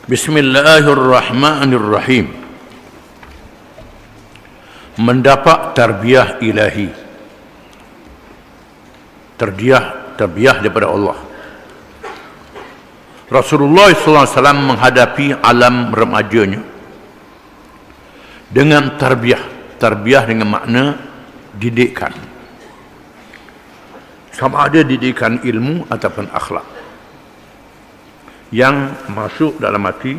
Bismillahirrahmanirrahim. Mendapat tarbiyah ilahi, tarbiyah daripada Allah. Rasulullah SAW menghadapi alam remajanya dengan tarbiyah dengan makna didikan, sama ada didikan ilmu ataupun akhlak yang masuk dalam hati,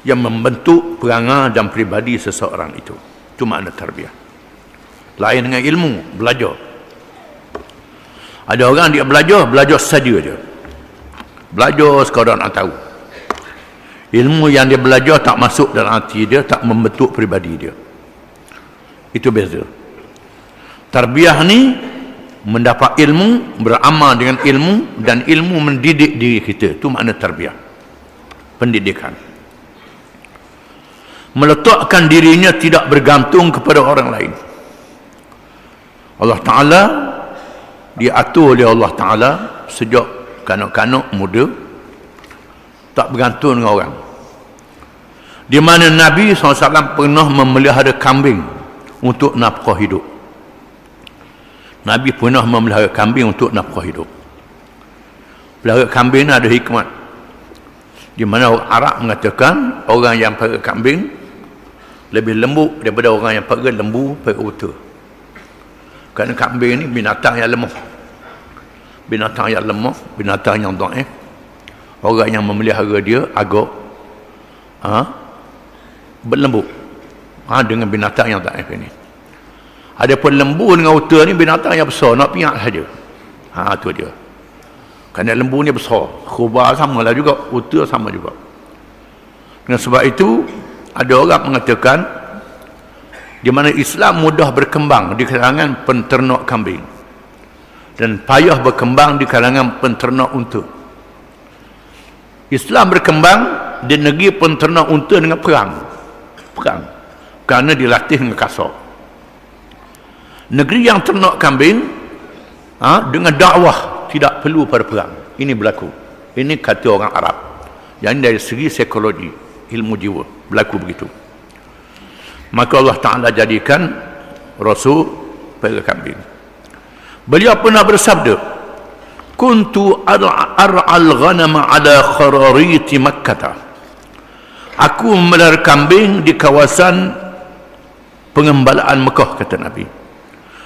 yang membentuk perangai dan pribadi seseorang itu. Itu makna tarbiyah. Lain dengan ilmu, belajar. Ada orang dia belajar saja je. Belajar sekadar nak tahu. Ilmu yang dia belajar tak masuk dalam hati dia, tak membentuk pribadi dia. Itu beza. Tarbiyah ni mendapat ilmu, beramal dengan ilmu, dan ilmu mendidik diri kita. Itu makna tarbiyah, pendidikan. Meletakkan dirinya tidak bergantung kepada orang lain. Allah Ta'ala diatur oleh Allah Ta'ala sejak kanak-kanak muda, tak bergantung dengan orang. Di mana Nabi SAW pernah memelihara kambing untuk nafkah hidup. Nabi pernah memelihara kambing untuk nafkah hidup. Pelihara kambing ada hikmat, di mana orang Arab mengatakan orang yang pelihara kambing lebih lembut daripada orang yang pelihara lembu, pelihara unta. Kerana kambing ni binatang yang lemah, binatang yang dhaif. Orang yang memelihara dia agak berlembut dengan binatang yang dhaif ini. Adapun lembu dengan unta ni binatang yang besar, nak piak saja. Tu dia. Kerana lembu ni besar, khubah sama lah juga, unta sama juga. Dengan sebab itu ada orang mengatakan di mana Islam mudah berkembang di kalangan penternak kambing dan payah berkembang di kalangan penternak unta. Islam berkembang di negeri penternak unta dengan perang kerana dilatih dengan kasar. Negeri yang ternak kambing dengan dakwah tidak perlu pada perang. Ini berlaku. Ini kata orang Arab. Yang dari segi psikologi, ilmu jiwa, berlaku begitu. Maka Allah Ta'ala jadikan Rasul pelihara kambing. Beliau pernah bersabda, kuntu ar'al ghanama ala kharariti Makkah. Aku memelihara kambing di kawasan pengembalaan Mekah, kata Nabi.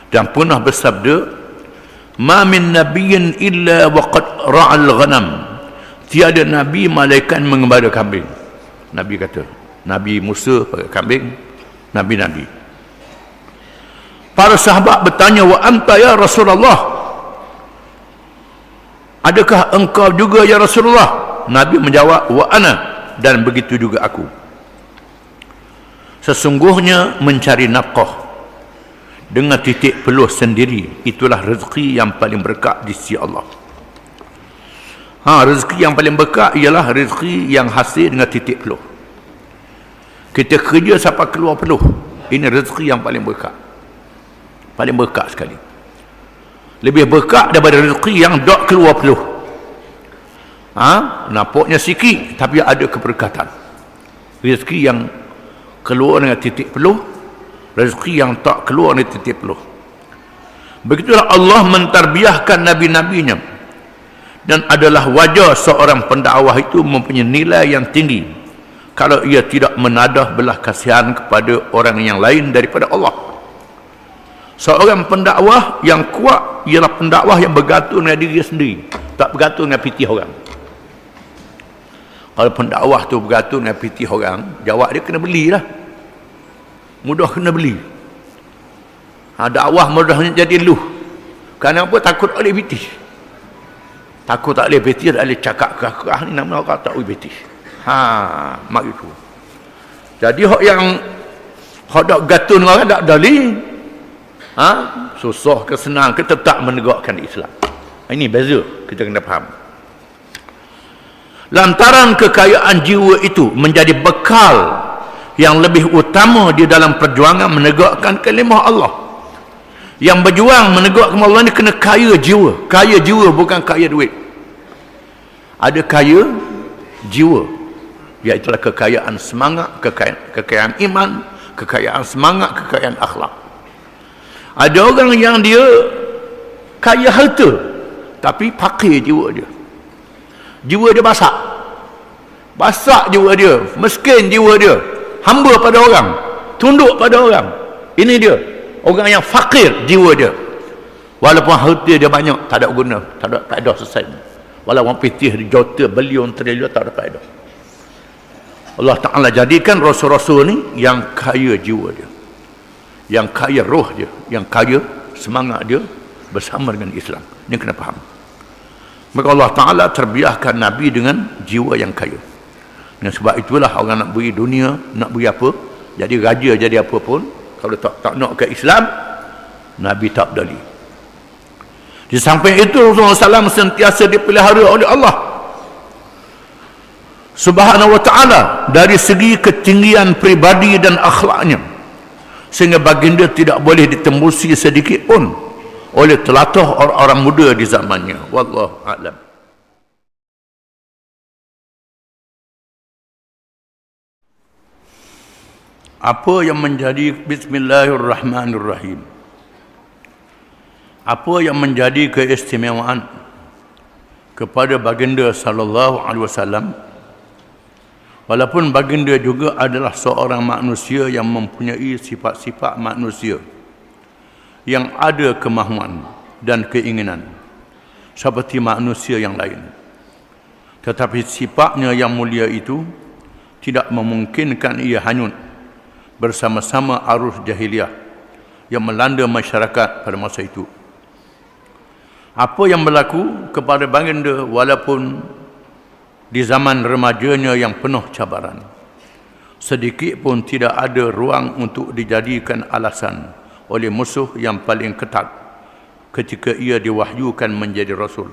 Dan pernah bersabda, ma min nabiyyin illa waqad ra'al ghanam. Tiada nabi malaikat mengembala kambing. Nabi kata, Nabi Musa pakai kambing, nabi-nabi. Para sahabat bertanya, wa anta ya Rasulullah, adakah engkau juga ya Rasulullah? Nabi menjawab, wa ana, dan begitu juga aku. Sesungguhnya mencari nafkah dengan titik peluh sendiri, itulah rezeki yang paling berkah di sisi Allah. Rezeki yang paling berkah ialah rezeki yang hasil dengan titik peluh. Kita kerja sampai keluar peluh, ini rezeki yang paling berkah, paling berkah sekali. Lebih berkah daripada rezeki yang tak keluar peluh. Nampaknya sikit tapi ada keberkatan. Rezeki yang keluar dengan titik peluh, rezeki yang tak keluar dari titik peluh. Begitulah Allah mentarbiahkan nabi-nabinya, dan adalah wajar seorang pendakwah itu mempunyai nilai yang tinggi kalau ia tidak menadah belah kasihan kepada orang yang lain daripada Allah. Seorang pendakwah yang kuat ialah pendakwah yang bergantung dengan diri sendiri, tak bergantung dengan pitih orang. Kalau pendakwah tu bergantung dengan pitih orang, jawab dia kena belilah, mudah kena beli. Dakwah mudah jadi luh. Kerana apa? Takut oleh pitih. Takut tak boleh pitih, tak boleh cakap kerah ni, nama orang tak boleh pitih. Mak itu. Jadi hak yang hak dak gatun orang tak dali. Susah ke senang ke tetap menegakkan Islam. Ini beza, kita kena faham. Lantaran kekayaan jiwa itu menjadi bekal yang lebih utama di dalam perjuangan menegakkan kalimah Allah. Yang berjuang menegakkan Allah ni kena kaya jiwa. Kaya jiwa, bukan kaya duit. Ada kaya jiwa, iaitulah kekayaan semangat, kekayaan iman, kekayaan semangat, kekayaan akhlak. Ada orang yang dia kaya harta tapi fakir jiwa dia. Jiwa dia basak jiwa dia, miskin jiwa dia, hamba pada orang, tunduk pada orang. Ini dia orang yang fakir jiwa dia. Walaupun harta dia banyak, tak ada guna, tak ada faedah selesai. Walaupun pitih juta, bilion, trilion, tak ada faedah. Allah Ta'ala jadikan rasul-rasul ni yang kaya jiwa dia, yang kaya roh dia, yang kaya semangat dia bersama dengan Islam. Ini kena faham. Maka Allah Ta'ala terbiahkan Nabi dengan jiwa yang kaya. Dan sebab itulah orang nak beri dunia, nak beri apa, jadi raja, jadi apa pun, kalau tak nak ke Islam, Nabi tak peduli. Di samping itu Rasulullah SAW sentiasa dipelihara oleh Allah Subhanahu wa ta'ala dari segi ketinggian pribadi dan akhlaknya, sehingga baginda tidak boleh ditembusi sedikit pun oleh telatah orang-orang muda di zamannya. Wallahu a'lam. Apa yang menjadi Bismillahirrahmanirrahim, apa yang menjadi keistimewaan kepada baginda sallallahu alaihi wasallam, walaupun baginda juga adalah seorang manusia yang mempunyai sifat-sifat manusia, yang ada kemahuan dan keinginan seperti manusia yang lain, tetapi sifatnya yang mulia itu tidak memungkinkan ia hanyut bersama-sama arus jahiliah yang melanda masyarakat pada masa itu. Apa yang berlaku kepada baginda walaupun di zaman remajanya yang penuh cabaran, sedikit pun tidak ada ruang untuk dijadikan alasan oleh musuh yang paling ketat ketika ia diwahyukan menjadi Rasul,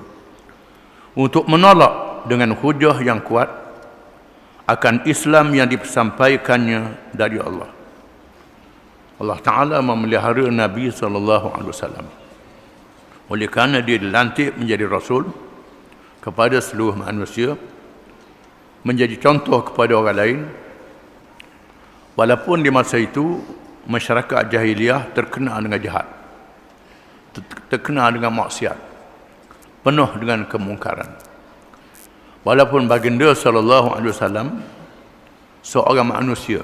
untuk menolak dengan hujah yang kuat akan Islam yang disampaikannya dari Allah. Allah Ta'ala memelihara Nabi SAW. Oleh kerana dia dilantik menjadi Rasul kepada seluruh manusia, menjadi contoh kepada orang lain, walaupun di masa itu masyarakat jahiliah terkena dengan jahat, terkena dengan maksiat, penuh dengan kemungkaran. Walaupun baginda SAW seorang manusia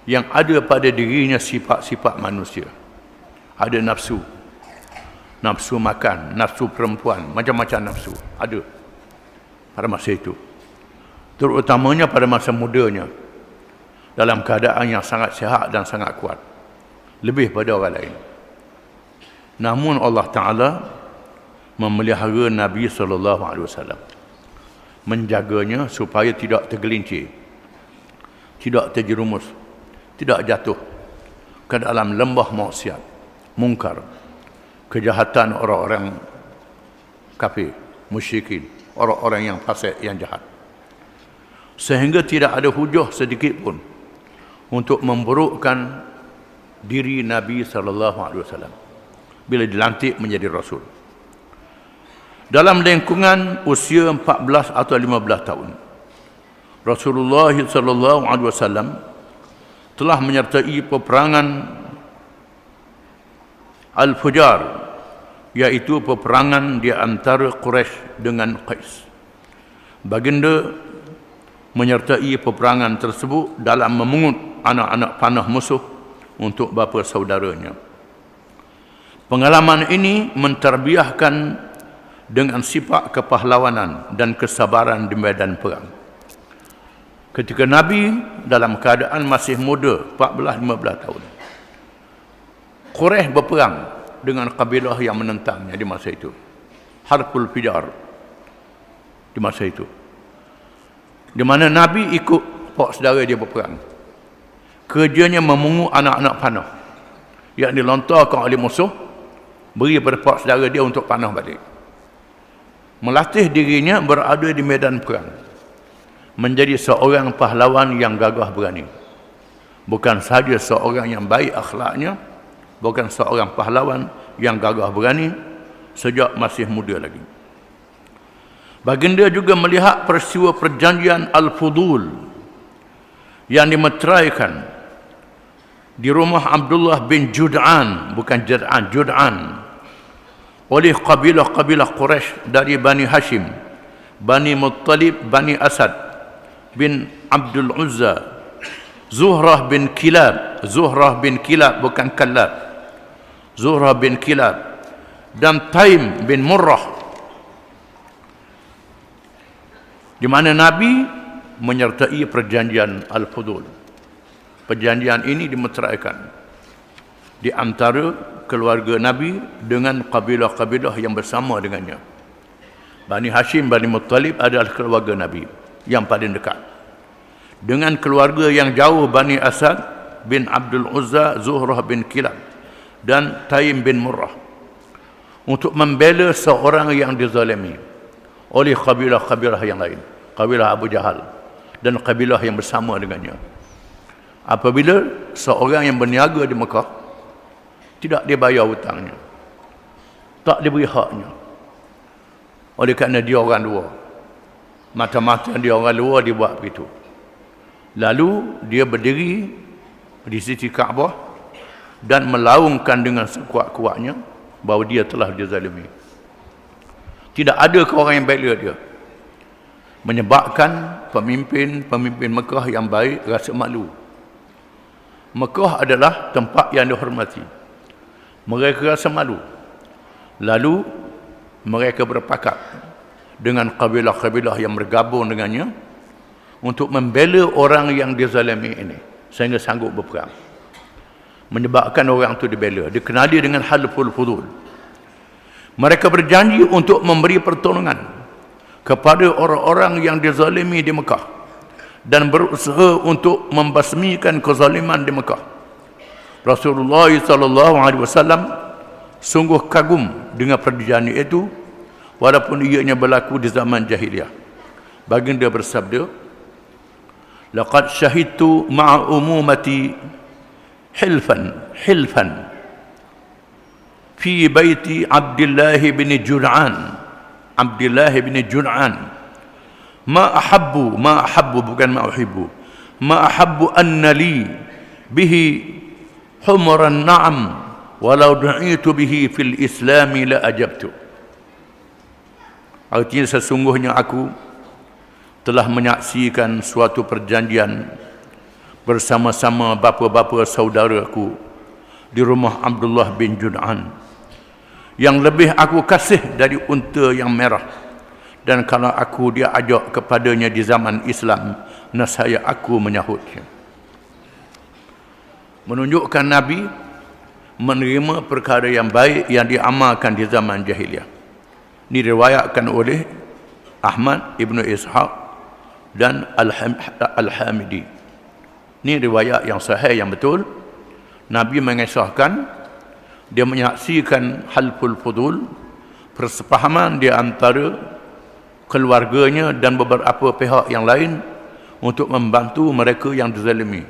yang ada pada dirinya sifat-sifat manusia, ada nafsu, nafsu makan, nafsu perempuan, macam-macam nafsu ada pada masa itu, terutamanya pada masa mudanya, dalam keadaan yang sangat sihat dan sangat kuat, lebih pada orang lain. Namun Allah Ta'ala memelihara Nabi SAW, menjaganya supaya tidak tergelincir, tidak terjerumus, tidak jatuh ke dalam lembah maksiat, mungkar, kejahatan orang-orang kafir, musyrikin, orang-orang yang fasik, yang jahat, sehingga tidak ada hujah sedikit pun untuk memburukkan diri Nabi SAW bila dilantik menjadi Rasul. Dalam lingkungan usia 14 atau 15 tahun, Rasulullah SAW telah menyertai peperangan Al-Fujar, iaitu peperangan di antara Quraisy dengan Qais. Baginda menyertai peperangan tersebut dalam memungut anak-anak panah musuh untuk bapa saudaranya. Pengalaman ini menterbiahkan dengan sifat kepahlawanan dan kesabaran di medan perang. Ketika Nabi dalam keadaan masih muda, 14-15 tahun, Quraisy berperang dengan kabilah yang menentangnya di masa itu, Harbul Fijar di masa itu, di mana Nabi ikut pak saudara dia berperang. Kerjanya memungut anak-anak panah yang dilontarkan oleh musuh, beri pada pak saudara dia untuk panah balik. Melatih dirinya berada di medan perang, menjadi seorang pahlawan yang gagah berani. Bukan sahaja seorang yang baik akhlaknya, bukan seorang pahlawan yang gagah berani sejak masih muda lagi. Baginda juga melihat peristiwa perjanjian Al-Fudul yang dimeteraikan di rumah Abdullah bin Jud'an, bukan Jud'an, Jud'an, oleh kabilah-kabilah Quraisy dari Bani Hashim, Bani Muttalib, Bani Asad bin Abdul Uzza, Zuhrah bin Kilab, bukan Kalab, Zuhrah bin Kilab, dan Taim bin Murrah, di mana Nabi menyertai perjanjian Al-Fudul. Perjanjian ini dimeteraikan di antara keluarga Nabi dengan kabilah-kabilah yang bersama dengannya. Bani Hashim, Bani Muttalib adalah keluarga Nabi yang paling dekat. Dengan keluarga yang jauh, Bani Asad bin Abdul Uzza, Zuhrah bin Kilab, dan Taim bin Murrah, untuk membela seorang yang dizalimi oleh kabilah-kabilah yang lain, kabilah Abu Jahal dan kabilah yang bersama dengannya. Apabila seorang yang berniaga di Mekah tidak dibayar hutangnya, tak diberi haknya, oleh kerana dia orang luar, mata-mata dia orang luar, dibuat begitu. Lalu dia berdiri di sisi Kaabah dan melaungkan dengan sekuat-kuatnya bahawa dia telah dizalimi. Tidak ada orang yang bela dia, menyebabkan pemimpin Mekah yang baik rasa malu. Mekah adalah tempat yang dihormati. Mereka rasa malu. Lalu mereka berpakat dengan kabilah-kabilah yang bergabung dengannya untuk membela orang yang dizalimi ini sehingga sanggup berperang. Menyebabkan orang itu dibela. Dikenali dengan Halful Fudul. Mereka berjanji untuk memberi pertolongan kepada orang-orang yang dizalimi di Mekah dan berusaha untuk membasmikan kezaliman di Mekah. Rasulullah SAW sungguh kagum dengan perjanjian itu, walaupun ianya berlaku di zaman jahiliyah. Baginda bersabda, "Laqad syahidtu ma'a umumati hilfan fi baiti Abdullah bin Jud'an, ma ahabbu bukan ma uhibbu, ma ahabbu anna li bihi humran na'am walau du'itu bihi fil islami la ajabtu." Artinya, sesungguhnya aku telah menyaksikan suatu perjanjian bersama-sama bapa-bapa saudaraku di rumah Abdullah bin Jud'an yang lebih aku kasih dari unta yang merah, dan kalau aku dia ajak kepadanya di zaman Islam, nescaya aku menyahutnya. Menunjukkan Nabi menerima perkara yang baik yang diamalkan di zaman jahiliyah. Ini diriwayatkan oleh Ahmad Ibn Ishaq dan Al-Hamidi. Ini riwayat yang sahih, yang betul. Nabi mengisahkan dia menyaksikan Halful Fudul, persepahaman di antara keluarganya dan beberapa pihak yang lain untuk membantu mereka yang dizalimi.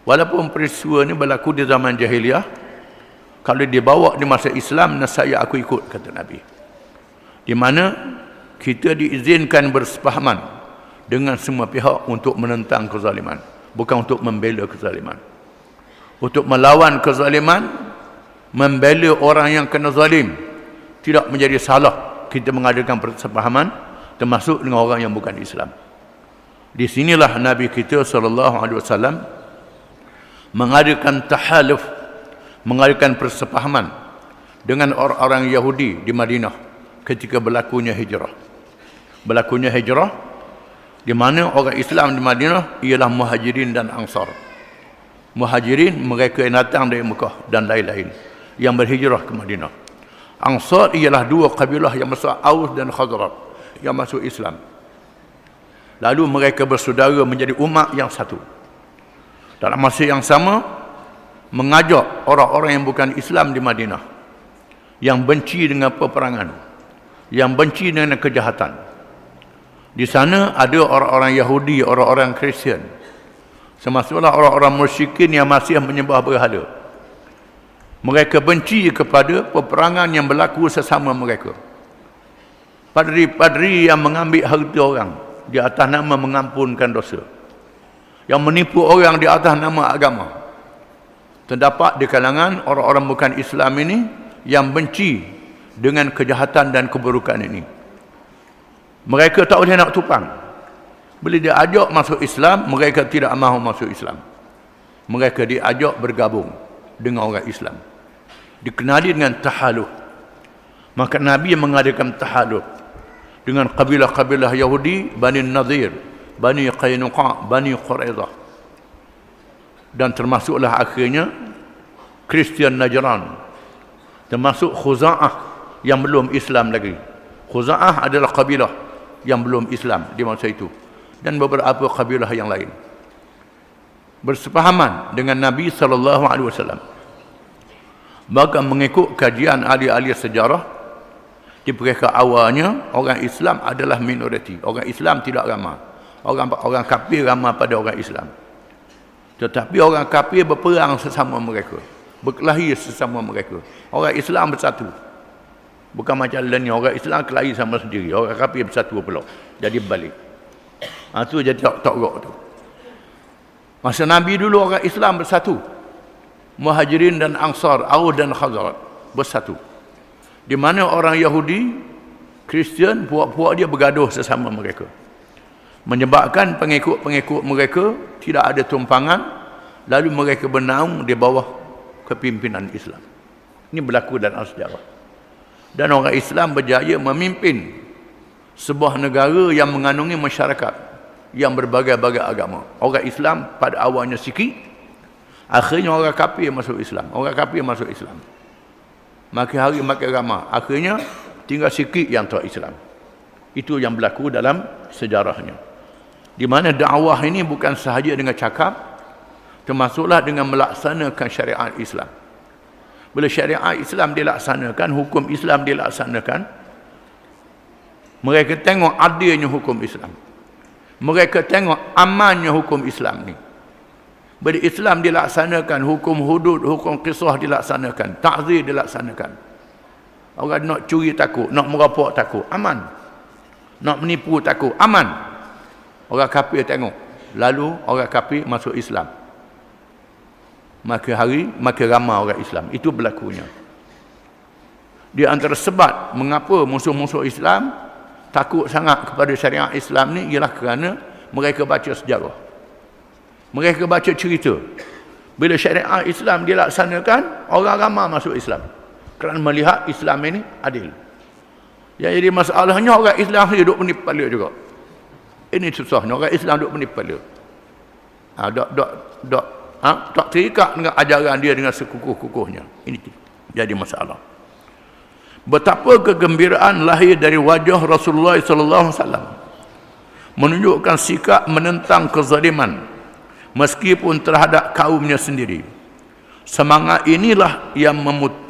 Walaupun peristiwa ini berlaku di zaman jahiliyah, kalau dibawa di masa Islam, nescaya aku ikut, kata Nabi. Di mana kita diizinkan bersepahaman dengan semua pihak untuk menentang kezaliman, bukan untuk membela kezaliman. Untuk melawan kezaliman, membela orang yang kena zalim, tidak menjadi salah kita mengadakan persepahaman, termasuk dengan orang yang bukan Islam. Di sinilah Nabi kita SAW mengadakan tahaluf, mengadakan persepahaman dengan orang-orang Yahudi di Madinah ketika berlakunya hijrah. Berlakunya hijrah di mana orang Islam di Madinah ialah Muhajirin dan Ansar. Muhajirin mereka yang datang dari Mekah dan lain-lain yang berhijrah ke Madinah. Ansar ialah dua kabilah yang besar, Aus dan Khazraj, yang masuk Islam. Lalu mereka bersaudara menjadi umat yang satu. Dalam masa yang sama, mengajak orang-orang yang bukan Islam di Madinah, yang benci dengan peperangan, yang benci dengan kejahatan. Di sana ada orang-orang Yahudi, orang-orang Kristian, termasuklah orang-orang musyrikin yang masih menyembah berhala. Mereka benci kepada peperangan yang berlaku sesama mereka. padri-padri yang mengambil harta orang di atas nama mengampunkan dosa, yang menipu orang di atas nama agama. Terdapat di kalangan orang-orang bukan Islam ini yang benci dengan kejahatan dan keburukan ini. Mereka tak boleh nak tupang. Bila dia ajak masuk Islam, mereka tidak mahu masuk Islam. Mereka diajak bergabung dengan orang Islam. Dikenali dengan tahaluf. Maka Nabi mengadakan tahaluf dengan kabilah-kabilah Yahudi, Bani Nadir, Bani Qainuqa, Bani Quraidah. Dan termasuklah akhirnya Kristian Najran, termasuk Khuza'ah yang belum Islam lagi. Khuza'ah adalah kabilah yang belum Islam di masa itu, dan beberapa kabilah yang lain bersepahaman dengan Nabi SAW. Maka mengikut kajian ahli-ahli sejarah, di mereka awalnya orang Islam adalah minoriti. Orang Islam tidak ramai. Orang kafir ramai pada orang Islam. Tetapi orang kafir berperang sesama mereka, berkelahi sesama mereka. Orang Islam bersatu. Bukan macam lain, orang Islam kelahi sama sendiri, orang kafir bersatu pula. Jadi balik. Itu jadi tok-tok tu. Masa Nabi dulu orang Islam bersatu. Muhajirin dan Ansar, Aus dan Khazraj bersatu. Di mana orang Yahudi, Kristian, puak-puak dia bergaduh sesama mereka. Menyebabkan pengikut-pengikut mereka tidak ada tumpangan, lalu mereka bernaung di bawah kepimpinan Islam. Ini berlaku dalam sejarah. Dan orang Islam berjaya memimpin sebuah negara yang mengandungi masyarakat yang berbagai-bagai agama. Orang Islam pada awalnya sikit, akhirnya orang kafir masuk Islam. Orang kafir masuk Islam. Makin hari makin ramai. Akhirnya tinggal sikit yang tak Islam. Itu yang berlaku dalam sejarahnya. Di mana dakwah ini bukan sahaja dengan cakap, termasuklah dengan melaksanakan syariat Islam. Bila syariat Islam dilaksanakan, hukum Islam dilaksanakan, mereka tengok adilnya hukum Islam. Mereka tengok amannya hukum Islam ni. Bila Islam dilaksanakan, hukum hudud, hukum qisah dilaksanakan, ta'zir dilaksanakan. Orang nak curi takut, nak merampok takut, aman. Nak menipu takut, aman. Orang kafir tengok, lalu orang kafir masuk Islam. Makin hari makin ramai orang Islam. Itu berlakunya. Di antara sebab mengapa musuh-musuh Islam takut sangat kepada syariat Islam ni ialah kerana mereka baca sejarah. Mereka baca cerita. Bila syariat Islam dilaksanakan, orang ramai masuk Islam. Kerana melihat Islam ini adil. Yang jadi masalahnya orang Islam hidup menipu kepala juga. Ini susahnya orang Islam duk menipu kepala. Tak terikat dengan ajaran dia dengan sekukuh-kukuhnya. Ini jadi masalah. Betapa kegembiraan lahir dari wajah Rasulullah SAW, menunjukkan sikap menentang kezaliman meskipun terhadap kaumnya sendiri. Semangat inilah yang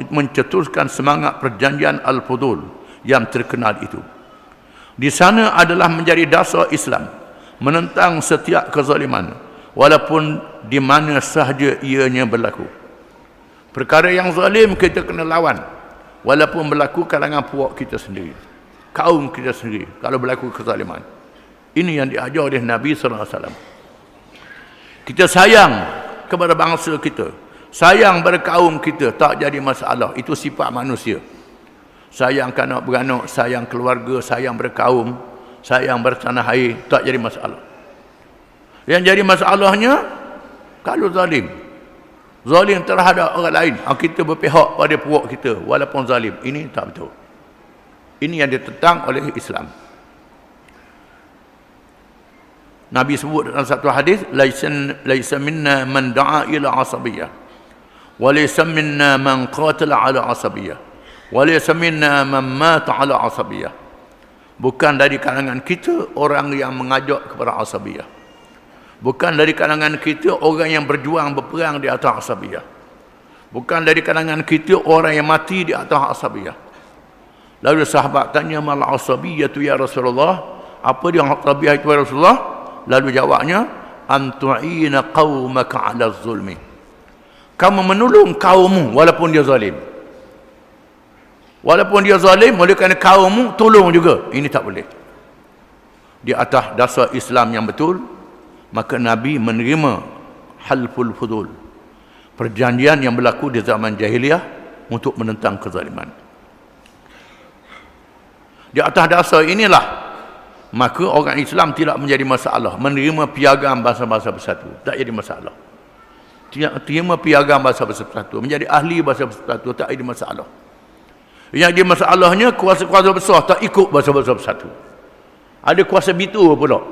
mencetuskan semangat perjanjian Al-Fudul yang terkenal itu. Di sana adalah menjadi dasar Islam, menentang setiap kezaliman walaupun di mana sahaja ianya berlaku. Perkara yang zalim kita kena lawan walaupun berlaku kalangan puak kita sendiri, kaum kita sendiri, kalau berlaku kezaliman. Ini yang diajar oleh Nabi SAW. Kita sayang kepada bangsa kita, sayang pada kaum kita, tak jadi masalah. Itu sifat manusia. Sayang kanak-beranak, sayang keluarga, sayang berkaum, sayang bertanah air, tak jadi masalah. Yang jadi masalahnya kalau zalim. Zalim terhadap orang lain, kita berpihak pada puak kita walaupun zalim. Ini tak betul. Ini yang ditentang oleh Islam. Nabi sebut dalam satu hadis, laisa minna man da'a ila asabiyyah wa laisa minna man qatala ala asabiyyah wa laisa minna man mata ala asabiyyah. Bukan dari kalangan kita orang yang mengajak kepada asabiyyah. Bukan dari kalangan kita orang yang berjuang berperang di atas asabiyyah. Bukan dari kalangan kita orang yang mati di atas asabiyyah. Lalu sahabat tanya, mal asabiyyah tu ya Rasulullah? Apa dia asabiyyah itu ya Rasulullah? Lalu jawabnya, antu'ina qaumaka 'ala zulmi. Kamu menolong kaummu walaupun dia zalim. Walaupun dia zalim, oleh kerana kaummu tolong juga. Ini tak boleh. Di atas dasar Islam yang betul, maka Nabi menerima halful fudul, perjanjian yang berlaku di zaman jahiliyah untuk menentang kezaliman. Di atas dasar inilah maka orang Islam tidak menjadi masalah menerima piagam bangsa-bangsa bersatu. Tak jadi masalah. Terima piagam bangsa-bangsa bersatu, menjadi ahli bangsa-bangsa bersatu, tak jadi masalah. Yang jadi masalahnya kuasa-kuasa besar tak ikut bangsa-bangsa bersatu. Ada kuasa bitu pula.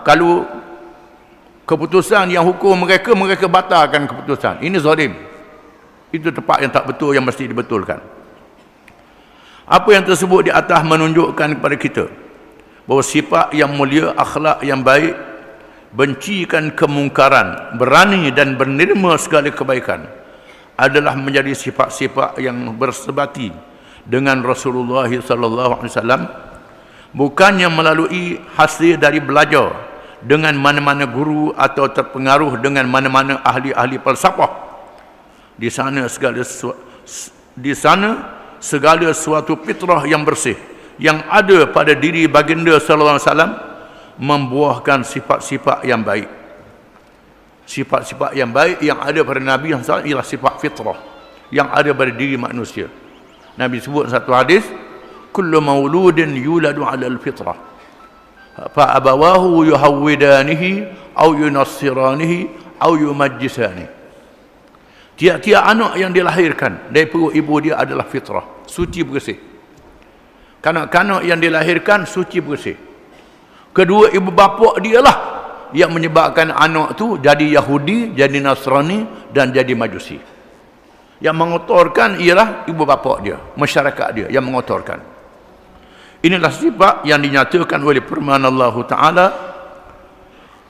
Kalau keputusan yang hukum mereka batalkan keputusan. Ini zalim. Itu tempat yang tak betul, yang mesti dibetulkan. Apa yang tersebut di atas menunjukkan kepada kita bahawa sifat yang mulia, akhlak yang baik, bencikan kemungkaran, berani dan menerima segala kebaikan adalah menjadi sifat-sifat yang bersebati dengan Rasulullah sallallahu alaihi wasallam, bukannya melalui hasil dari belajar dengan mana-mana guru atau terpengaruh dengan mana-mana ahli-ahli falsafah. Di sana segala suatu fitrah yang bersih yang ada pada diri baginda sallallahu alaihi wasallam membuahkan sifat-sifat yang baik. Sifat-sifat yang baik yang ada pada Nabi SAW ialah sifat fitrah yang ada pada diri manusia. Nabi sebut satu hadis, kullu mauludin yuladu ala al-fitrah fa abawahu yuhawwidanihi aw yunassiranihi aw yumajjisani. Tiap-tiap anak yang dilahirkan dari perut ibu dia adalah fitrah, suci bersih. Kanak-kanak yang dilahirkan suci bersih. Kedua ibu bapa dia lah yang menyebabkan anak tu jadi Yahudi, jadi Nasrani dan jadi Majusi. Yang mengotorkan ialah ibu bapa dia, masyarakat dia yang mengotorkan. Inilah sifat yang dinyatakan oleh firman Allah Ta'ala,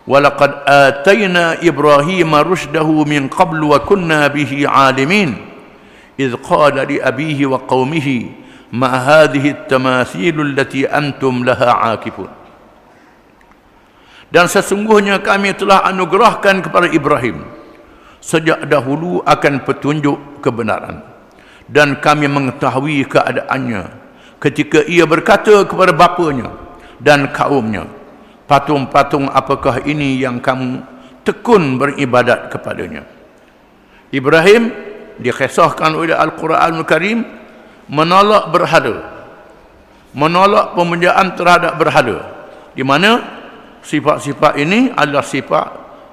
وَلَقَدْ آتَيْنَا إِبْرَاهِيمَ رُشْدَهُ مِنْ قَبْلُ وَكُنَّا بِهِ عَالِمِينَ إِذْ قَالَ لِأَبِيهِ وَقَوْمِهِ مَا هَذِهِ التَّمَاثِيلُ الَّتِي أَنْتُمْ لَهَا عَاكِفُونَ. Dan sesungguhnya kami telah anugerahkan kepada Ibrahim sejak dahulu akan petunjuk kebenaran, dan kami mengetahui keadaannya ketika ia berkata kepada bapanya dan kaumnya, patung-patung apakah ini yang kamu tekun beribadat kepadanya. Ibrahim dikisahkan oleh Al-Quranul Karim menolak berhala, menolak pemujaan terhadap berhala, di mana sifat-sifat ini adalah sifat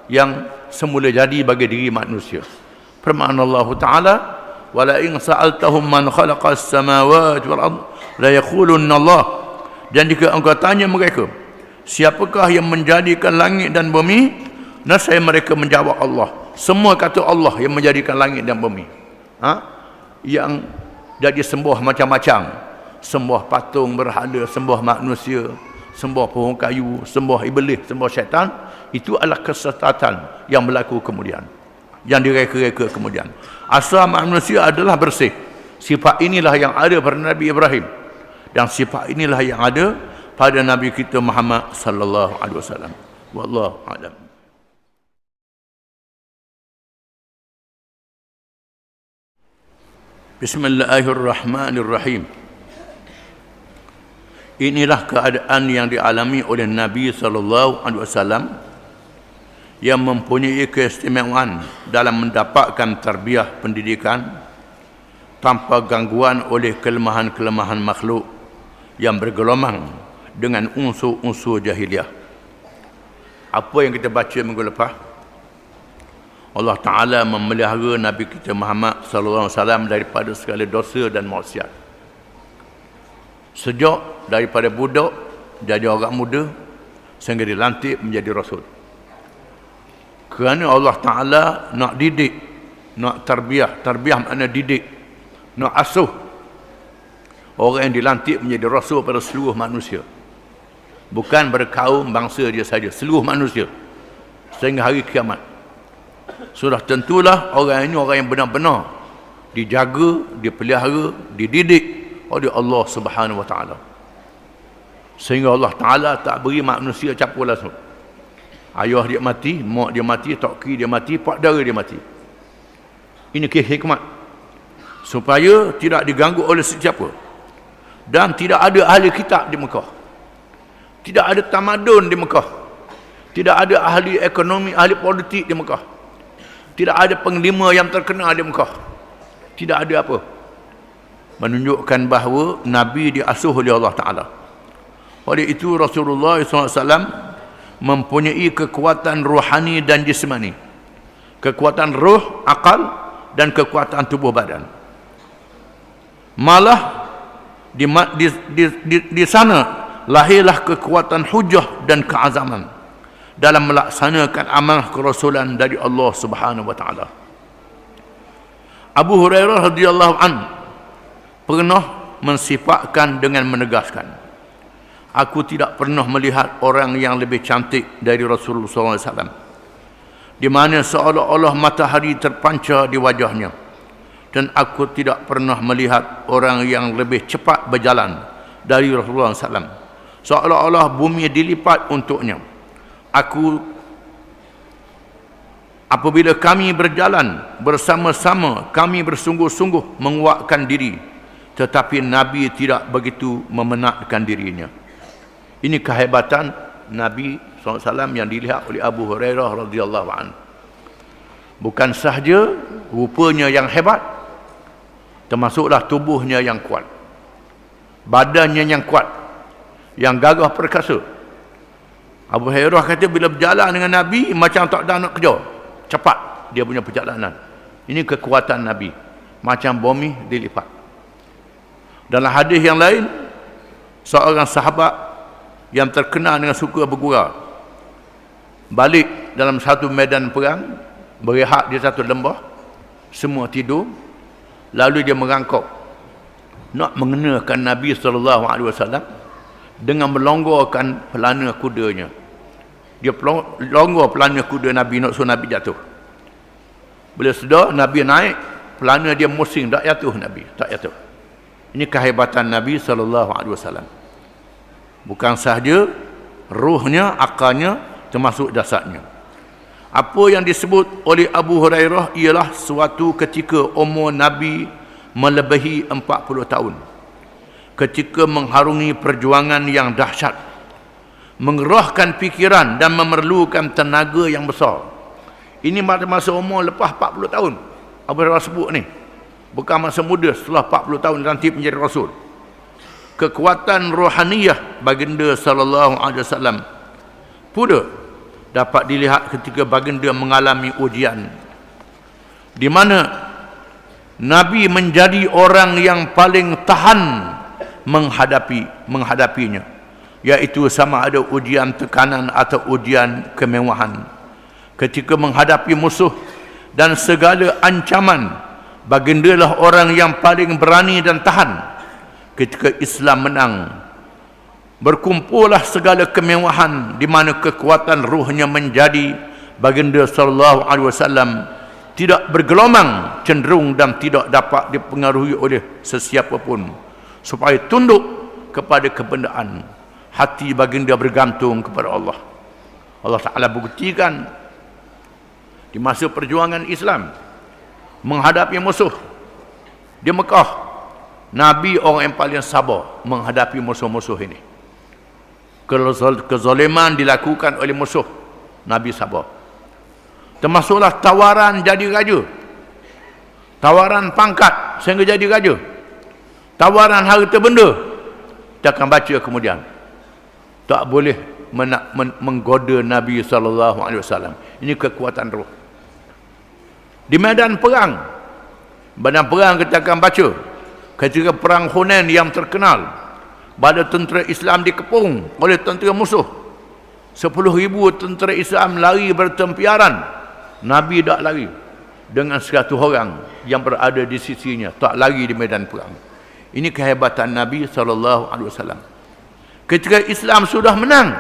yang semula jadi bagi diri manusia. Firman Allah Ta'ala, wala in sa'altahum man khalaqas samawati wal ard la yaqulunna Allah. Dan jika engkau tanya mereka, siapakah yang menjadikan langit dan bumi, nescaya mereka menjawab Allah. Semua kata Allah yang menjadikan langit dan bumi. Yang jadi sembah macam-macam, sembah patung berhala, sembah manusia, sembah pohon kayu, sembah iblis, sembah syaitan. Itu adalah kesesatan yang berlaku kemudian, yang direka-reka kemudian. Asal manusia adalah bersih. Sifat inilah yang ada pada Nabi Ibrahim, dan sifat inilah yang ada pada Nabi kita Muhammad sallallahu alaihi wasallam. Wallahu a'lam. Bismillahirrahmanirrahim. Inilah keadaan yang dialami oleh Nabi sallallahu alaihi wasallam yang mempunyai keistimewaan dalam mendapatkan tarbiyah pendidikan tanpa gangguan oleh kelemahan-kelemahan makhluk yang bergelomang dengan unsur-unsur jahiliah. Apa yang kita baca minggu lepas, Allah Ta'ala memelihara Nabi kita Muhammad sallallahu alaihi wasallam daripada segala dosa dan maksiat. Sejak daripada budak jadi orang muda sehingga dilantik menjadi rasul. Kerana Allah Ta'ala nak didik, nak tarbiyah. Tarbiyah makna didik, nak asuh orang yang dilantik menjadi rasul pada seluruh manusia, bukan berkaum bangsa dia saja, seluruh manusia sehingga hari kiamat. Sudah tentulah orang ini orang yang benar-benar dijaga, dipelihara, dididik oleh Allah Subhanahu wa Ta'ala, sehingga Allah Ta'ala tak beri manusia campur langsung. Ayah dia mati, mak dia mati, tok ki dia mati, pak dara dia mati. Ini hikmat. supaya tidak diganggu oleh sesiapa. Dan tidak ada ahli kitab di Mekah, tidak ada tamadun di Mekah, tidak ada ahli ekonomi, ahli politik di Mekah, tidak ada penglima yang terkenal di Mekah, tidak ada apa. Menunjukkan bahawa Nabi diasuh oleh Allah Ta'ala. Oleh itu Rasulullah SAW mempunyai kekuatan rohani dan jismani, kekuatan roh, akal, dan kekuatan tubuh badan. Malah di sana lahirlah kekuatan hujah dan keazaman dalam melaksanakan amanah kerasulan dari Allah Subhanahu wa taala. Abu Hurairah radhiyallahu anhu pernah mensifatkan dengan menegaskan, aku tidak pernah melihat orang yang lebih cantik dari Rasulullah SAW, di mana seolah-olah matahari terpancar di wajahnya, dan aku tidak pernah melihat orang yang lebih cepat berjalan dari Rasulullah SAW, seolah-olah bumi dilipat untuknya. Apabila kami berjalan bersama-sama, kami bersungguh-sungguh menguatkan diri, tetapi Nabi tidak begitu memenatkan dirinya. Ini kehebatan Nabi SAW yang dilihat oleh Abu Hurairah radhiyallahu anhu. Bukan sahaja rupanya yang hebat, termasuklah tubuhnya yang kuat, badannya yang kuat, yang gagah perkasa. Abu Hurairah kata bila berjalan dengan Nabi macam tak ada nak kejar, cepat dia punya perjalanan. Ini kekuatan Nabi, macam bumi dilipat. Dalam hadis yang lain, seorang sahabat yang terkenal dengan suka bergurau balik dalam satu medan perang, berehat di satu lembah, semua tidur, lalu dia merangkak nak mengenakan Nabi SAW dengan melonggarkan pelana kudanya. Dia longgar pelana kuda Nabi, nak suruh Nabi jatuh. Bila sudah Nabi naik, pelana dia musing, tak jatuh Nabi, tak jatuh. Ini kehebatan Nabi SAW. Bukan sahaja ruhnya, akalnya, termasuk jasadnya. Apa yang disebut oleh Abu Hurairah ialah suatu ketika umur Nabi melebihi 40 tahun, ketika mengharungi perjuangan yang dahsyat, mengerahkan fikiran dan memerlukan tenaga yang besar. Ini masa umur lepas 40 tahun Abu Hurairah sebut ni, bukan masa muda setelah 40 tahun nanti menjadi Rasul. Kekuatan rohaniyah baginda sallallahu alaihi wasallam pula dapat dilihat ketika baginda mengalami ujian, di mana Nabi menjadi orang yang paling tahan menghadapinya, iaitu sama ada ujian tekanan atau ujian kemewahan. Ketika menghadapi musuh dan segala ancaman, bagindalah orang yang paling berani dan tahan. Ketika Islam menang, berkumpullah segala kemewahan, di mana kekuatan ruhnya menjadi baginda sallallahu alaihi wasallam tidak bergelomang, cenderung dan tidak dapat dipengaruhi oleh sesiapa pun, supaya tunduk kepada kebendaan. Hati baginda bergantung kepada Allah. Allah Ta'ala buktikan di masa perjuangan Islam menghadapi musuh di Mekah, Nabi orang yang paling sabar menghadapi musuh-musuh ini. Kezaliman dilakukan oleh musuh, Nabi sabar. Termasuklah tawaran jadi raja, tawaran pangkat sehingga jadi raja, tawaran harta benda. Kita akan baca kemudian. Tak boleh menggoda Nabi SAW. Ini kekuatan roh. Di medan perang kita akan baca ketika perang Hunain yang terkenal, bila tentera Islam dikepung oleh tentera musuh, 10,000 tentera Islam lari bertempiaran, Nabi tak lari dengan 100 orang yang berada di sisinya, tak lari di medan perang. Ini kehebatan Nabi SAW. Ketika Islam sudah menang,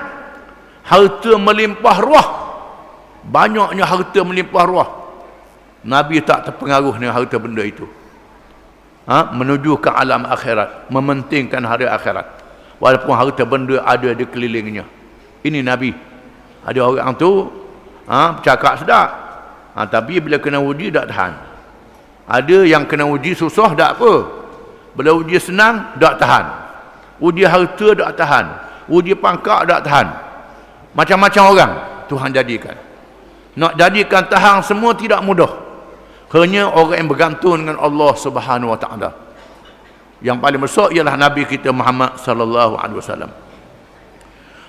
harta melimpah ruah, banyaknya harta melimpah ruah, Nabi tak terpengaruh dengan harta benda itu. Menuju ke alam akhirat, mementingkan hari akhirat, walaupun harta benda ada di kelilingnya. Ini Nabi. Ada orang tu cakap sedap, tapi bila kena uji tak tahan. Ada yang kena uji susah tak apa. Bila uji senang tak tahan. Uji harta tak tahan. Uji pangkat tak tahan. Macam-macam orang Tuhan jadikan. Nak jadikan tahan semua tidak mudah. Hanya orang yang bergantung dengan Allah Subhanahu wa taala. Yang paling besar ialah Nabi kita Muhammad sallallahu alaihi wasallam.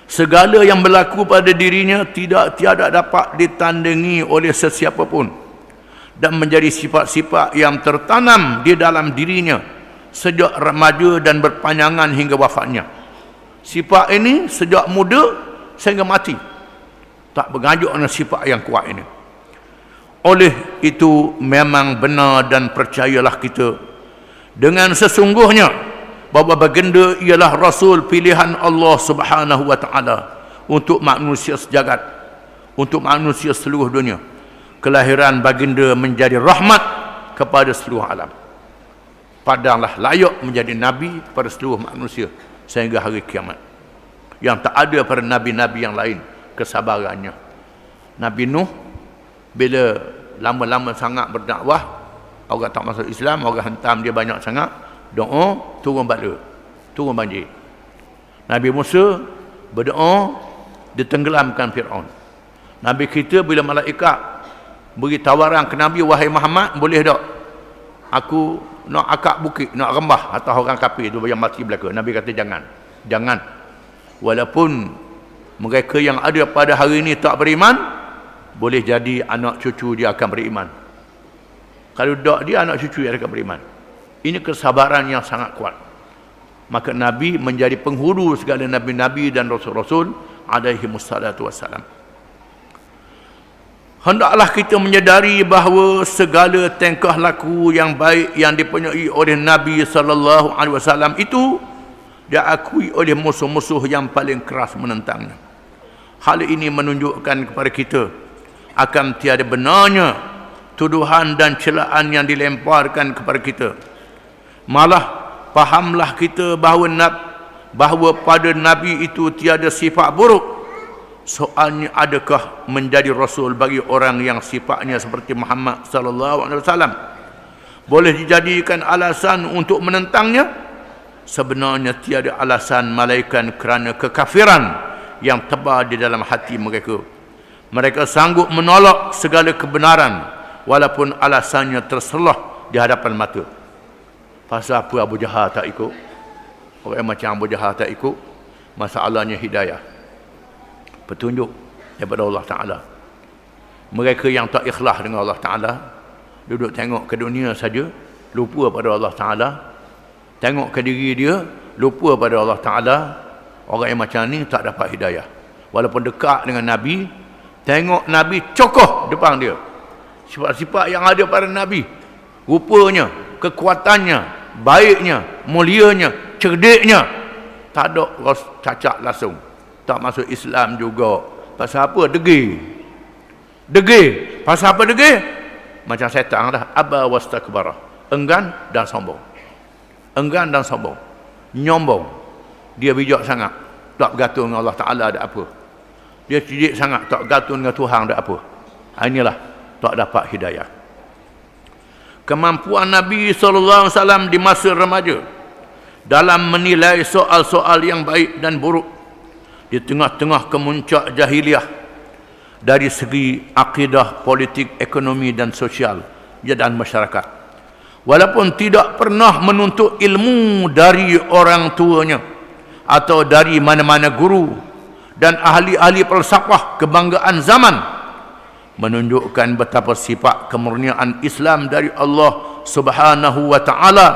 Segala yang berlaku pada dirinya tiada dapat ditandingi oleh sesiapa pun dan menjadi sifat-sifat yang tertanam di dalam dirinya sejak remaja dan berpanjangan hingga wafatnya. Sifat ini sejak muda sehingga mati tak berganjuk dengan sifat yang kuat ini. Oleh itu memang benar dan percayalah kita dengan sesungguhnya bahawa baginda ialah Rasul pilihan Allah Subhanahu wa taala untuk manusia sejagat, untuk manusia seluruh dunia. Kelahiran baginda menjadi rahmat kepada seluruh alam. Padanglah layak menjadi nabi pada seluruh manusia sehingga hari kiamat. Yang tak ada pada nabi-nabi yang lain kesabarannya. Nabi Nuh bila lama-lama sangat berdakwah, orang tak masuk Islam, orang hentam dia banyak sangat, doa turun bala, turun banjir. Nabi Musa berdoa ditenggelamkan Fir'aun. Nabi kita bila malaikat beri tawaran ke Nabi, wahai Muhammad, boleh tak aku nak akak bukit, nak rembah atas orang kafir tu yang mati belaka? Nabi kata jangan. Walaupun mereka yang ada pada hari ini tak beriman, boleh jadi anak cucu dia akan beriman. Kalau tak dia, anak cucu dia akan beriman. Ini kesabaran yang sangat kuat. Maka Nabi menjadi penghulu segala Nabi-Nabi dan Rasul-Rasul alaihi wassalatu wassalam. Hendaklah kita menyadari bahawa segala tingkah laku yang baik yang dipunyai oleh Nabi sallallahu alaihi wasallam itu diakui oleh musuh-musuh yang paling keras menentangnya. Hal ini menunjukkan kepada kita akan tiada benarnya tuduhan dan celaan yang dilemparkan kepada kita. Malah fahamlah kita bahawa pada Nabi itu tiada sifat buruk. Soalnya adakah menjadi Rasul bagi orang yang sifatnya seperti Muhammad sallallahu alaihi wasallam boleh dijadikan alasan untuk menentangnya? Sebenarnya tiada alasan melainkan kerana kekafiran yang tebal di dalam hati mereka. Mereka sanggup menolak segala kebenaran walaupun alasannya terselah di hadapan mata. Pasal apa Abu Jahal tak ikut? Orang macam Abu Jahal tak ikut, masalahnya hidayah, petunjuk daripada Allah Ta'ala. Mereka yang tak ikhlas dengan Allah Ta'ala, duduk tengok ke dunia saja, lupa pada Allah Ta'ala. Tengok ke diri dia, lupa pada Allah Ta'ala. Orang yang macam ni tak dapat hidayah. Walaupun dekat dengan Nabi, tengok Nabi cokoh depan dia. Sifat-sifat yang ada pada Nabi, rupanya, kekuatannya, baiknya, mulianya, cerdiknya, tak ada cacat langsung. Tak masuk Islam juga. Pasal apa? Degil. Pasal apa degil? Macam setan dah. Aba wastakbara. Enggan dan sombong. Nyombong. Dia bijak sangat, tak bergantung dengan Allah Ta'ala ada apa. Dia cerdik sangat, tak bergantung dengan Tuhan ada apa. Inilah tak dapat hidayah. Kemampuan Nabi SAW di masa remaja dalam menilai soal-soal yang baik dan buruk di tengah-tengah kemuncak jahiliah dari segi akidah, politik, ekonomi dan sosial dan masyarakat. Walaupun tidak pernah menuntut ilmu dari orang tuanya atau dari mana-mana guru dan ahli-ahli falsafah kebanggaan zaman, menunjukkan betapa sifat kemurnian Islam dari Allah Subhanahu wa taala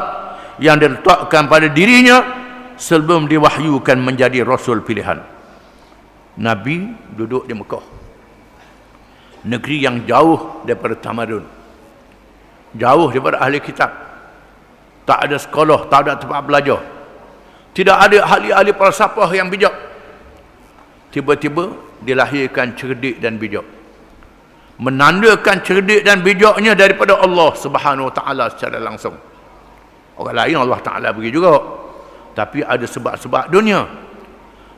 yang diletakkan pada dirinya sebelum diwahyukan menjadi rasul pilihan. Nabi duduk di Mekah, negeri yang jauh daripada tamadun, jauh daripada ahli kitab, tak ada sekolah, tak ada tempat belajar, tidak ada ahli-ahli falsafah yang bijak. Tiba-tiba dilahirkan cerdik dan bijak, menandakan cerdik dan bijaknya daripada Allah Subhanahu wa taala secara langsung. Orang lain Allah Taala beri juga, tapi ada sebab-sebab dunia.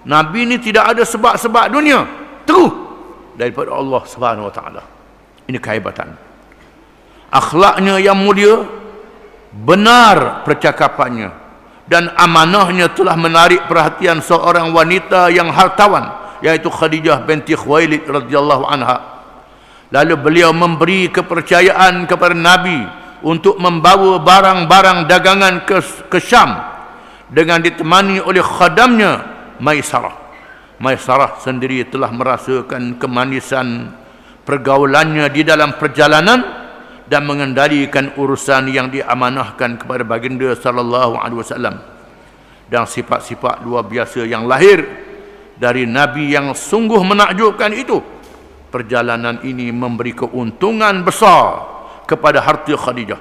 Nabi ni tidak ada sebab-sebab dunia, terus daripada Allah Subhanahu wa taala. Ini kehebatan. akhlaknya yang mulia, benar percakapannya, dan amanahnya telah menarik perhatian seorang wanita yang hartawan, yaitu Khadijah binti Khuwailid radhiyallahu anha. Lalu beliau memberi kepercayaan kepada Nabi untuk membawa barang-barang dagangan ke Syam dengan ditemani oleh khadamnya Maisarah. Maisarah sendiri telah merasakan kemanisan pergaulannya di dalam perjalanan dan mengendalikan urusan yang diamanahkan kepada baginda sallallahu alaihi wasallam, dan sifat-sifat luar biasa yang lahir dari Nabi yang sungguh menakjubkan itu. Perjalanan ini memberi keuntungan besar kepada harta Khadijah,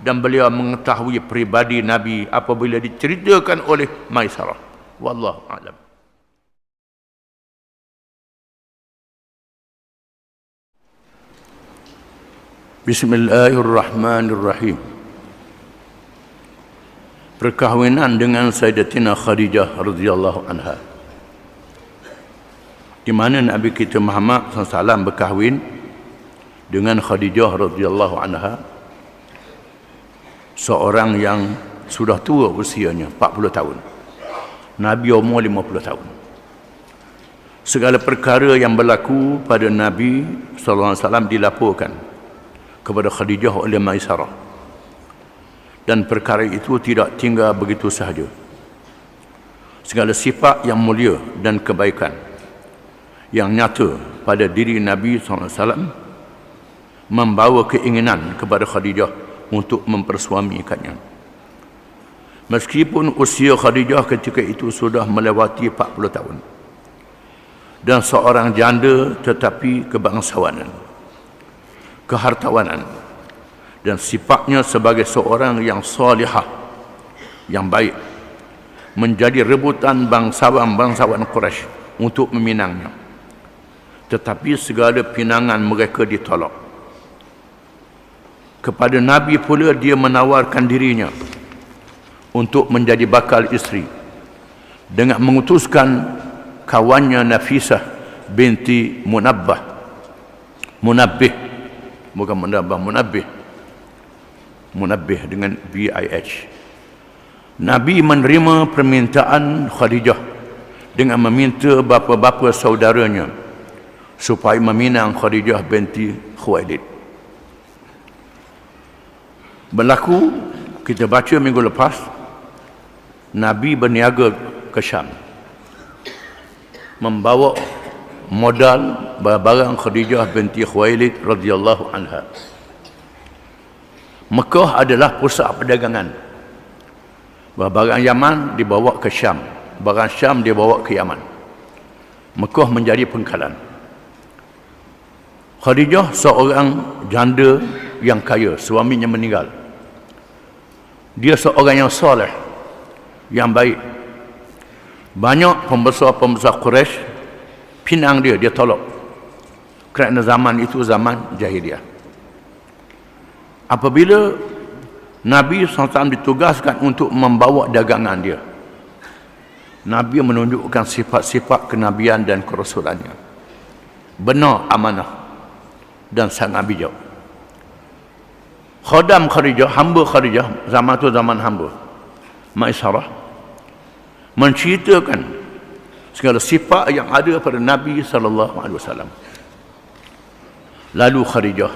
dan beliau mengetahui pribadi Nabi apabila diceritakan oleh Maisarah. Wallahu a'lam. Bismillahirrahmanirrahim. Perkahwinan dengan Sayyidatina Khadijah radhiyallahu anha, di mana Nabi kita Muhammad SAW berkahwin dengan Khadijah radhiyallahu anha, seorang yang sudah tua usianya, 40 tahun. Nabi umur 50 tahun. Segala perkara yang berlaku pada Nabi SAW dilaporkan kepada Khadijah oleh Maisarah, dan perkara itu tidak tinggal begitu sahaja. Segala sifat yang mulia dan kebaikan yang nyata pada diri Nabi SAW membawa keinginan kepada Khadijah untuk mempersuamikannya. Meskipun usia Khadijah ketika itu sudah melewati 40 tahun dan seorang janda, tetapi kebangsawanan, kehartawanan, dan sifatnya sebagai seorang yang salihah, yang baik, menjadi rebutan bangsawan-bangsawan Quraisy untuk meminangnya. Tetapi segala pinangan mereka ditolak. Kepada Nabi pula dia menawarkan dirinya untuk menjadi bakal isteri dengan mengutuskan kawannya Nafisah binti Munabbih, bukan Munabbih dengan BIH. Nabi menerima permintaan Khadijah dengan meminta bapa-bapa saudaranya supaya meminang Khadijah binti Khuwailid. Berlaku, kita baca minggu lepas, Nabi berniaga ke Syam, membawa modal barang Khadijah binti Khuwailid radhiyallahu anha. Mekah adalah pusat perdagangan. Barang Yaman dibawa ke Syam, barang Syam dibawa ke Yaman. Mekah menjadi pangkalan. Khadijah seorang janda yang kaya, suaminya meninggal. Dia seorang yang soleh, yang baik. Banyak pembesar-pembesar Quraisy pinang dia tolak, kerana zaman itu zaman jahiliah. Apabila Nabi SAW ditugaskan untuk membawa dagangan dia, Nabi menunjukkan sifat-sifat kenabian dan kerasulannya. Benar, amanah, dan sangat bijak. Khadam Khadijah, hamba Khadijah, zaman itu zaman hamba, Maisarah, menceritakan segala sifat yang ada pada Nabi SAW. Lalu Khadijah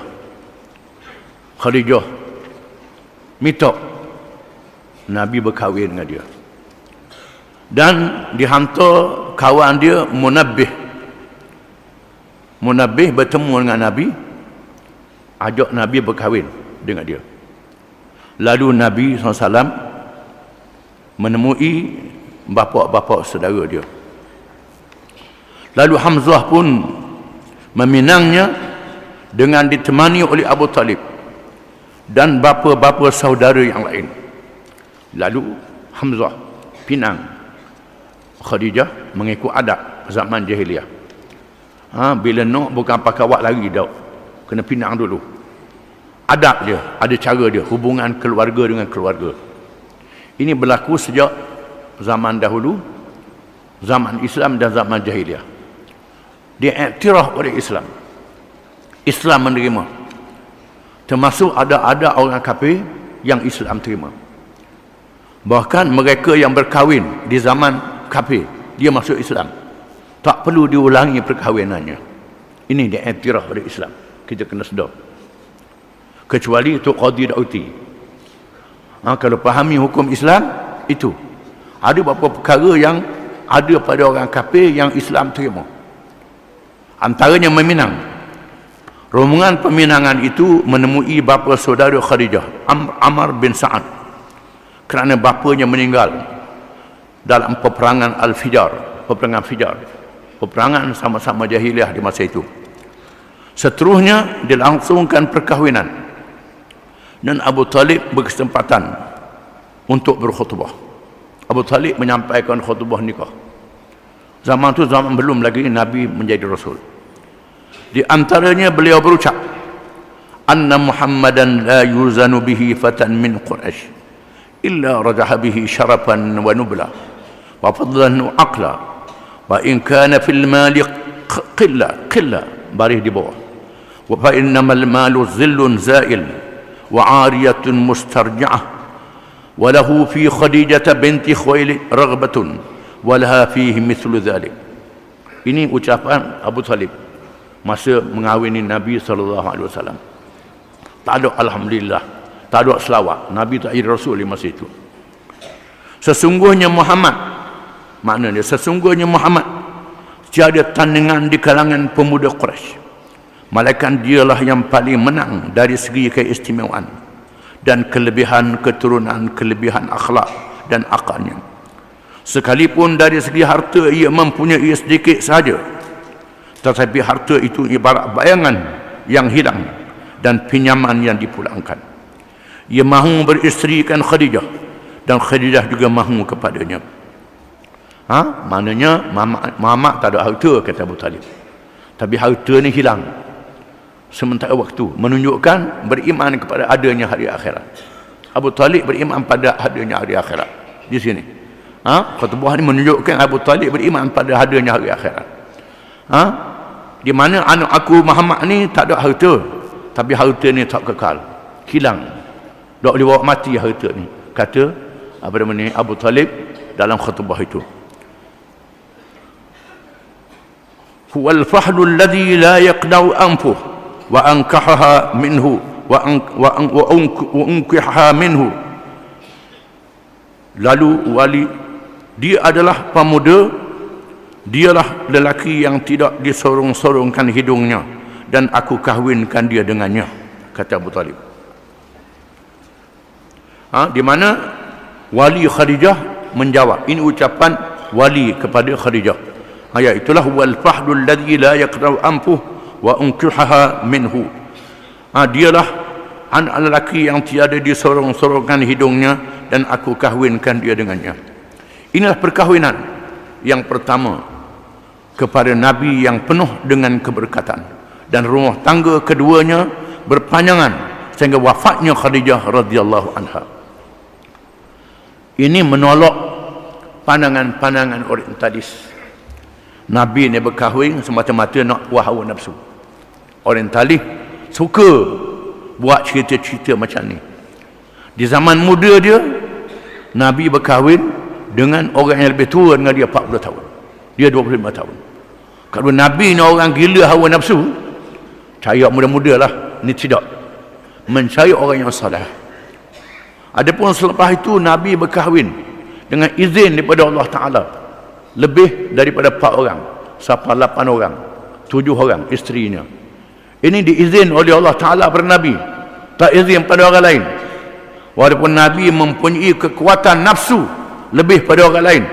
minta Nabi berkahwin dengan dia, dan dihantar kawan dia Munabbih bertemu dengan Nabi, ajak Nabi berkahwin dengan dia. Lalu Nabi SAW menemui bapa-bapa saudara dia. Lalu Hamzah pun meminangnya dengan ditemani oleh Abu Talib dan bapa-bapa saudara yang lain. Lalu Hamzah pinang Khadijah mengikut adab zaman jahiliah. Bila nak bukan pakai awak lagi dah, kena pinang dulu. Adab dia, ada cara dia, hubungan keluarga dengan keluarga. Ini berlaku sejak zaman dahulu, zaman Islam dan zaman jahiliah. Dia iktiraf oleh Islam. Islam menerima. termasuk ada orang kafir yang Islam terima. Bahkan mereka yang berkahwin di zaman kafir, dia masuk Islam, tak perlu diulangi perkahwinannya. Ini dia iktiraf oleh Islam. Kita kena sedar. Kecuali itu qadi dauti. Kalau fahami hukum Islam, itu ada beberapa perkara yang ada pada orang kafir yang Islam terima. Antaranya meminang. Rombongan peminangan itu menemui bapa saudara Khadijah, Amr bin Sa'ad, kerana bapanya meninggal dalam peperangan Al-Fijar, peperangan sama-sama jahiliah di masa itu. Seterusnya dilangsungkan perkahwinan dan Abu Talib berkesempatan untuk berkhutbah. Abu Talib menyampaikan khutbah nikah. Zaman itu zaman belum lagi Nabi menjadi Rasul. Di antaranya beliau berucap, anna Muhammadan la yuzanu bihi fatan min Quraisy illa rajaha bihi syarafan wa nubla wa fadlan wa aqla wa in kana fil mali qilla baris di bawah, wa fa innamal malu zillun zail wa ariyatun mustarja'ah wa lahu fi Khadijah binti Khuwailid raghbatun wa laha fihi mithlu dhalik. Ini ucapan Abu Talib masa mengawini Nabi SAW. Tak ada alhamdulillah, tak ada selawat. Nabi tak jadi Rasul di masa itu. Sesungguhnya Muhammad, maknanya sesungguhnya Muhammad tiada tandingan di kalangan pemuda Quraisy, malaikat dialah yang paling menang dari segi keistimewaan dan kelebihan keturunan, kelebihan akhlak dan akalnya. Sekalipun dari segi harta ia mempunyai sedikit sahaja, tetapi harta itu ibarat bayangan yang hilang dan pinjaman yang dipulangkan. Ia mahu beristerikan Khadijah dan Khadijah juga mahu kepadanya. Maknanya Muhammad tak ada harta, kata Abu Talib, tapi harta ni hilang sementara waktu, menunjukkan beriman kepada adanya hari akhirat. Abu Talib beriman pada adanya hari akhirat. Di sini khutbah ni menunjukkan Abu Talib beriman pada adanya hari akhirat. Di mana anak aku Muhammad ni tak ada harta, tapi harta ni tak kekal, hilang, tak boleh bawa mati harta ni, kata Abu Talib dalam khutbah itu. Huwal fahlu alladhi la yaqda'u anfuh wa ankahaha minhu wa unkihaha minhu. Lalu wali, dia adalah pemuda, dialah lelaki yang tidak disorong-sorongkan hidungnya, dan aku kahwinkan dia dengannya, kata Abu Talib. Di mana wali Khadijah menjawab, ini ucapan wali kepada Khadijah, itulah wal fahdu alladhi la yaqra'u anfuh wa unkihaha minhu. Dialah anak lelaki yang tiada disorong-sorongkan hidungnya, dan aku kahwinkan dia dengannya. Inilah perkahwinan yang pertama kepada Nabi yang penuh dengan keberkatan, dan rumah tangga keduanya berpanjangan sehingga wafatnya Khadijah radhiyallahu anha. Ini menolak pandangan-pandangan orientalis. Nabi ni berkahwin semata-mata nak puas hawa nafsu. Orientalis suka buat cerita-cerita macam ni. Di zaman muda dia, Nabi berkahwin dengan orang yang lebih tua dengan dia 40 tahun. Dia 25 tahun. Kalau Nabi ni orang gila hawa nafsu, cari muda-muda lah. Ini tidak. Mencari orang yang salah. Adapun selepas itu Nabi berkahwin dengan izin daripada Allah Ta'ala lebih daripada 4 orang, sampai 8 orang, 7 orang isterinya. Ini diizin oleh Allah Ta'ala pada Nabi, tak izin pada orang lain. Walaupun Nabi mempunyai kekuatan nafsu lebih pada orang lain,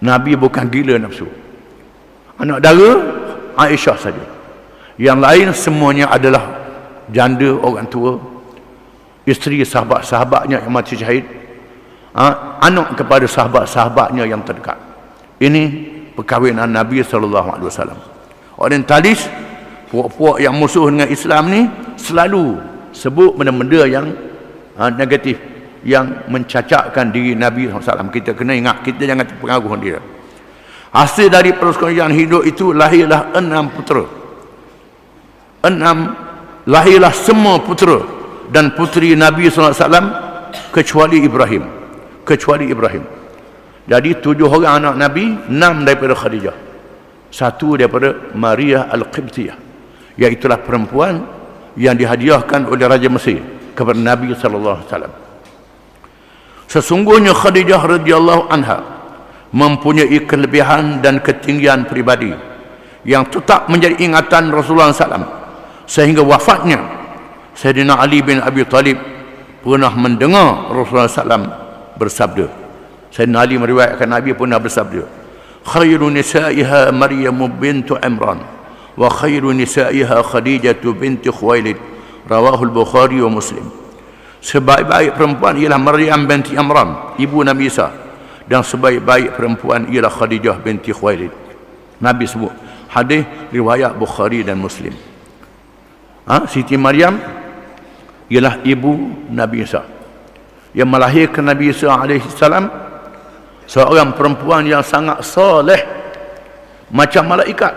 Nabi bukan gila nafsu. Anak dara Aisyah saja, yang lain semuanya adalah janda orang tua, isteri sahabat-sahabatnya yang mati syahid, anak kepada sahabat-sahabatnya yang terdekat. Ini perkahwinan Nabi SAW. Orientalis, puak-puak yang musuh dengan Islam ni selalu sebut benda-benda yang negatif, yang mencacatkan diri Nabi SAW. Kita kena ingat, kita jangan terpengaruh dia. Hasil dari persekongkolan hidup itu lahirlah 6 putera, 6 lahirlah semua putera dan puteri Nabi SAW kecuali Ibrahim. Jadi 7 orang anak Nabi, 6 daripada Khadijah, 1 daripada Maria Al-Qibtiyah, iaitulah perempuan yang dihadiahkan oleh Raja Mesir kepada Nabi SAW. Sesungguhnya Khadijah radhiyallahu anha mempunyai kelebihan dan ketinggian pribadi yang tetap menjadi ingatan Rasulullah SAW sehingga wafatnya. Sayyidina Ali bin Abi Talib pernah mendengar Rasulullah SAW bersabda. Sayyidina Ali meriwayatkan Nabi pernah bersabda, khairu nisa'iha Maryam bintu Imran wa khairu nisa'iha Khadijah binti Khuwailid, rawahul Bukhari wa Muslim. Sebaik-baik perempuan ialah Maryam binti Imran, ibu Nabi Isa, dan sebaik-baik perempuan ialah Khadijah binti Khuwailid. Nabi sebut. Hadis riwayat Bukhari dan Muslim. Siti Maryam ialah ibu Nabi Isa yang melahirkan Nabi Isa alaihissalam, seorang perempuan yang sangat soleh macam malaikat,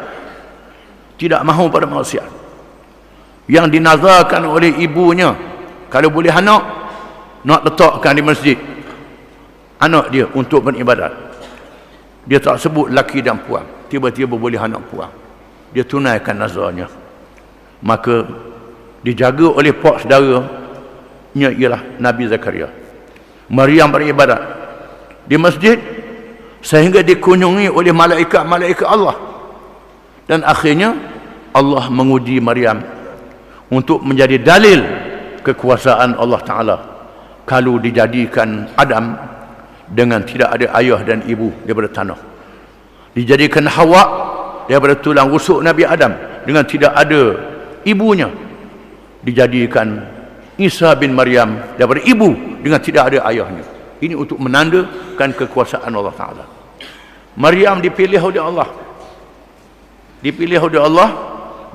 tidak mahu pada maksiat, yang dinazarkan oleh ibunya kalau boleh anak nak letakkan di masjid anak dia untuk beribadat. Dia tak sebut laki dan puan, tiba-tiba boleh anak puan, dia tunaikan nazarnya. Maka dijaga oleh pak saudaranya ialah Nabi Zakaria. Maryam beribadat di masjid sehingga dikunjungi oleh malaikat-malaikat Allah, dan akhirnya Allah menguji Maryam untuk menjadi dalil kekuasaan Allah Ta'ala kalau dijadikan Adam dengan tidak ada ayah dan ibu daripada tanah, dijadikan Hawa daripada tulang rusuk Nabi Adam dengan tidak ada ibunya, dijadikan Isa bin Maryam daripada ibu dengan tidak ada ayahnya. Ini untuk menandakan kekuasaan Allah Ta'ala. Maryam dipilih oleh Allah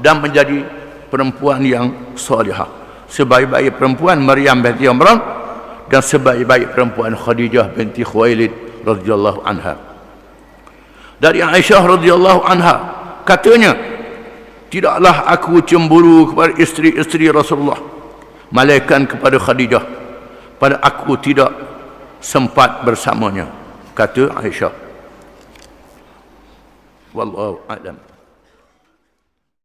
dan menjadi perempuan yang salihah. Sebaik-baik perempuan Maryam binti Imran, dan sebaik-baik perempuan Khadijah binti Khuwailid radhiyallahu anha. Dari Aisyah radhiyallahu anha katanya, tidaklah aku cemburu kepada isteri-isteri Rasulullah malaikat kepada Khadijah pada aku tidak sempat bersamanya, kata Aisyah. Wallahu a'lam.